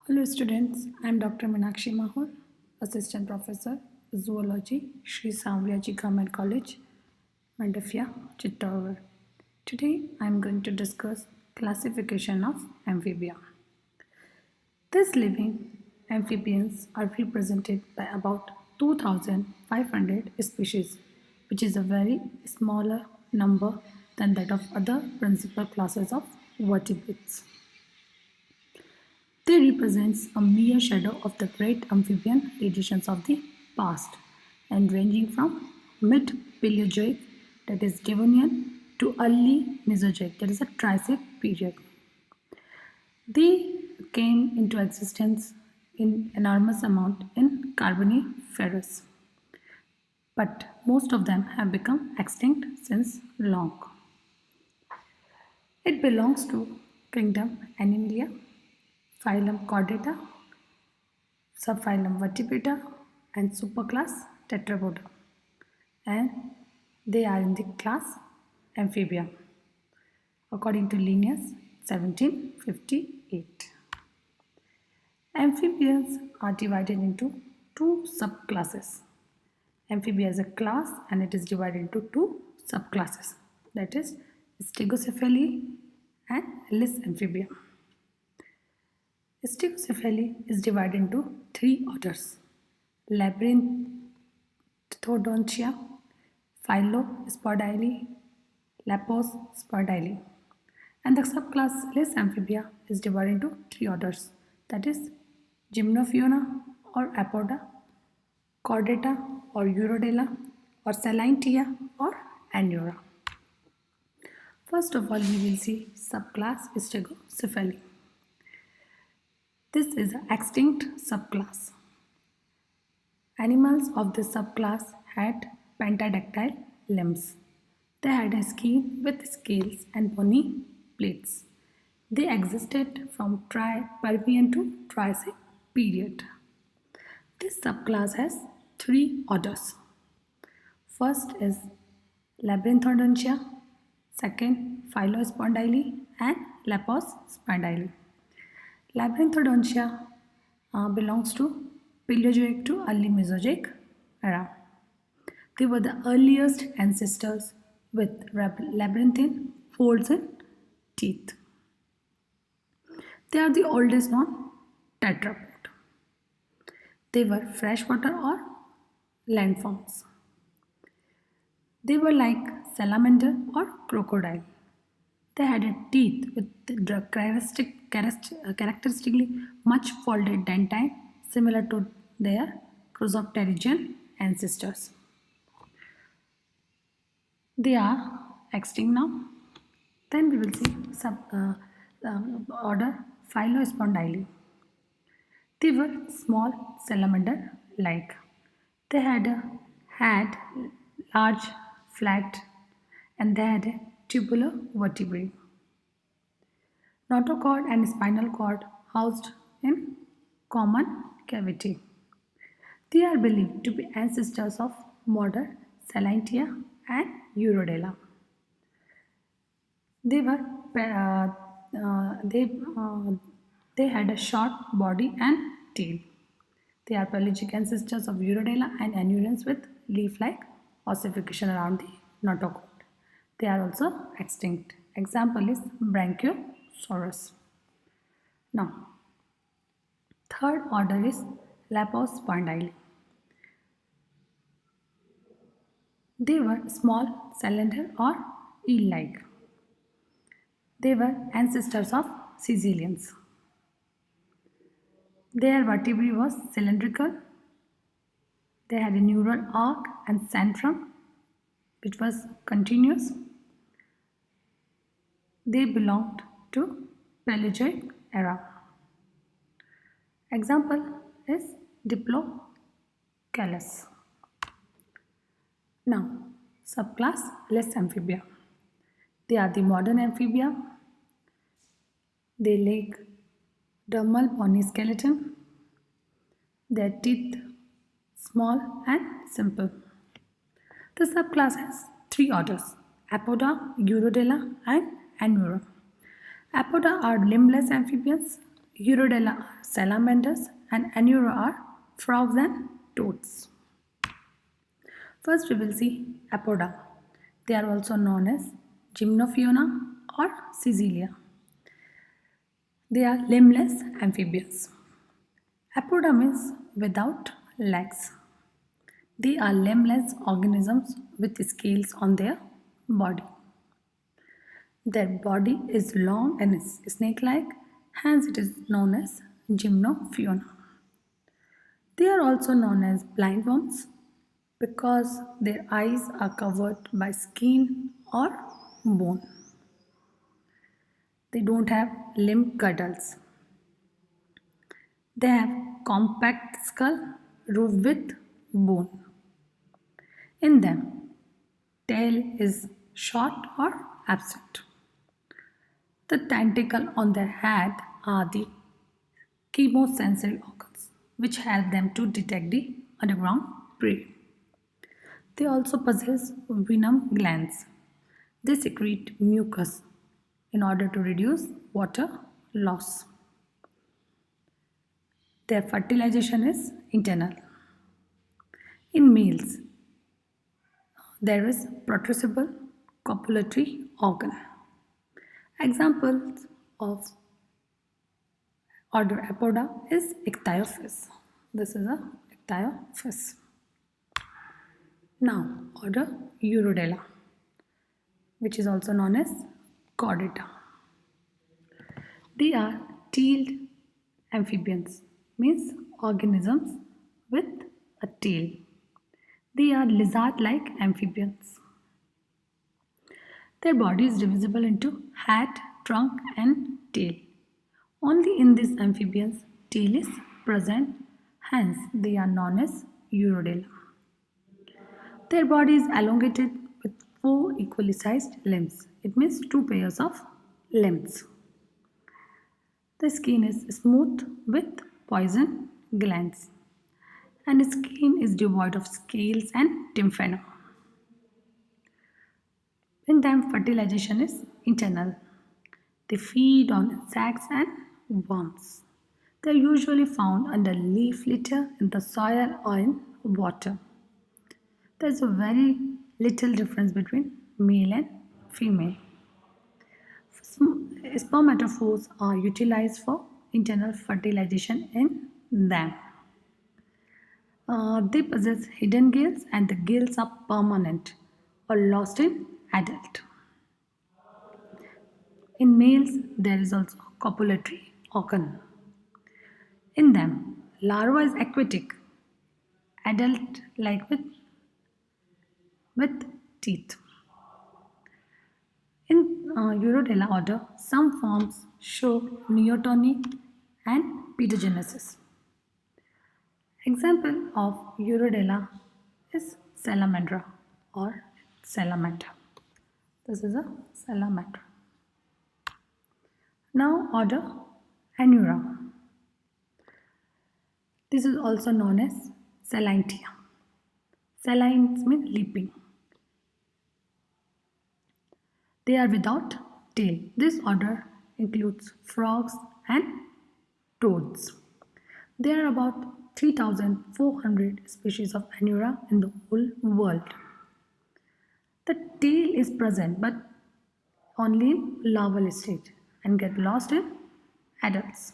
Hello students, I am Dr. Meenakshi Mahur, Assistant Professor, Zoology, Sri Savliaji Government College, Mandafia, Chittorgarh. Today I am going to discuss classification of amphibia. These living amphibians are represented by about 2,500 species, which is a very smaller number than that of other principal classes of vertebrates. They represents a mere shadow of the great amphibian traditions of the past and ranging from mid-Paleozoic, that is Devonian, to early Mesozoic, that is a Triassic period. They came into existence in enormous amount in Carboniferous, but most of them have become extinct since long. It belongs to kingdom Animalia, phylum Chordata, subphylum Vertebrata, and superclass Tetrapoda, and they are in the class Amphibia according to Linnaeus 1758. Amphibians are divided into two subclasses. Amphibia is a class and it is divided into two subclasses, that is Stegocephaly and Lis amphibia. Stegocephaly is divided into three orders: Labyrinthodontia, Phylospordyli, Lepospordyli. And the subclass Lis amphibia is divided into three orders, that is Gymnophiona or Apoda, Chordata or Urodela, or Salintia or Anura. First of all, we will see subclass Stegocephaly. This is an extinct subclass. Animals of this subclass had pentadactyl limbs. They had a skin with scales and bony plates. They existed from Permian to Triassic period. This subclass has three orders. First is Labyrinthodontia, second Phylospordyli, and Lepospordyli. Labyrinthodontia belongs to Paleozoic to early Mesozoic era. They were the earliest ancestors with labyrinthine folds in teeth. They are the oldest known tetrapod. They were freshwater or landforms. They were like salamander or crocodile. They had a teeth with the characteristically much folded dentine, similar to their Crossopterygian ancestors. They are extinct now. Then we will see order Phylospordyli. They were small salamander-like. They had large, flat, and they had a tubular vertebrae. Notochord and spinal cord housed in common cavity. They are believed to be ancestors of modern Salintia and Urodela. They were uh, uh, they uh, they had a short body and tail. They are pelagic ancestors of Urodela and anurans with leaf-like ossification around the notochord. They are also extinct. Example is Brachiosaurus. Now, third order is Lepospondyli. They were small, cylinder or eel-like. They were ancestors of Caecilians. Their vertebrae was cylindrical. They had a neural arc and centrum which was continuous. They belonged to Paleozoic era. Example is Diplocalus. Now, subclass Lis amphibia. They are the modern amphibia. They lack dermal bony skeleton. Their teeth small and simple. The subclass has three orders: Apoda, Urodela, and Anura. Apoda are limbless amphibians, Urodela are salamanders and Anura are frogs and toads. First we will see Apoda. They are also known as Gymnophiona or Caecilia. They are limbless amphibians. Apoda means without legs. They are limbless organisms with scales on their body. Their body is long and snake-like, hence it is known as Gymnophiona. They are also known as blindworms because their eyes are covered by skin or bone. They don't have limb girdles. They have compact skull roofed with bone. In them, tail is short or absent. The tentacle on their head are the chemosensory organs, which help them to detect the underground prey. They also possess venom glands. They secrete mucus in order to reduce water loss. Their fertilization is internal. In males, there is protrusible copulatory organ. Examples of order Apoda is Ichthyophis. This is a Ichthyophis. Now, order Urodela, which is also known as Chordata. They are tailed amphibians, means organisms with a tail. They are lizard-like amphibians. Their body is divisible into head, trunk and tail. Only in these amphibians tail is present, hence they are known as Urodela. Their body is elongated with four equally sized limbs. It means two pairs of limbs. The skin is smooth with poison glands and skin is devoid of scales and tymphana. In them, fertilization is internal. They feed on insects and worms. They are usually found under leaf litter in the soil or in water. There is a very little difference between male and female. Spermatophores are utilized for internal fertilization in them. They possess hidden gills and the gills are permanent or lost in adult. In males, there is also copulatory organ. In them, larva is aquatic, adult-like with teeth. In Urodela order, some forms show neoteny and pedogenesis. Example of Urodela is Salamandra or Salamander. This is a Salamander. Now order Anura. This is also known as Salintia. Salines means leaping. They are without tail. This order includes frogs and toads. There are about 3,400 species of Anura in the whole world. The tail is present but only in larval stage and get lost in adults.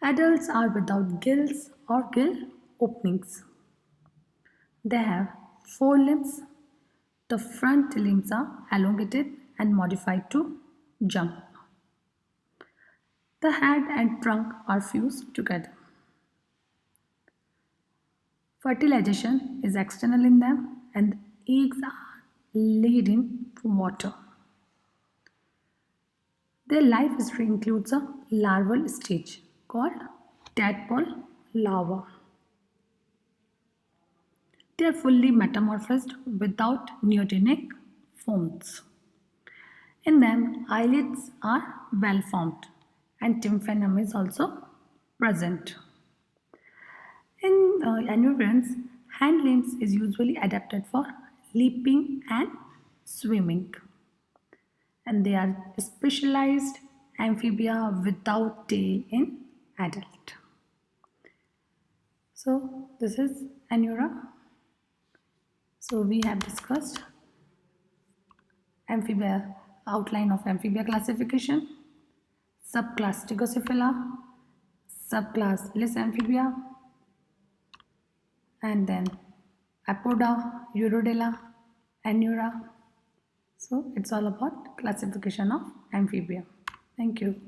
Adults are without gills or gill openings. They have four limbs. The front limbs are elongated and modified to jump. The head and trunk are fused together. Fertilization is external in them and the eggs are laid in water. Their life history includes a larval stage called tadpole larva. They are fully metamorphosed without neotenic forms. In them, eyelids are well formed and tympanum is also present. In anurans, hind limbs is usually adapted for leaping and swimming, and they are specialized amphibia without tail in adult. So this is Anura. So we have discussed amphibia, outline of amphibia classification, subclass Stegocephala, subclass Lissamphibia, and then Apoda, Urodela, Anura. So it's all about classification of amphibia. Thank you.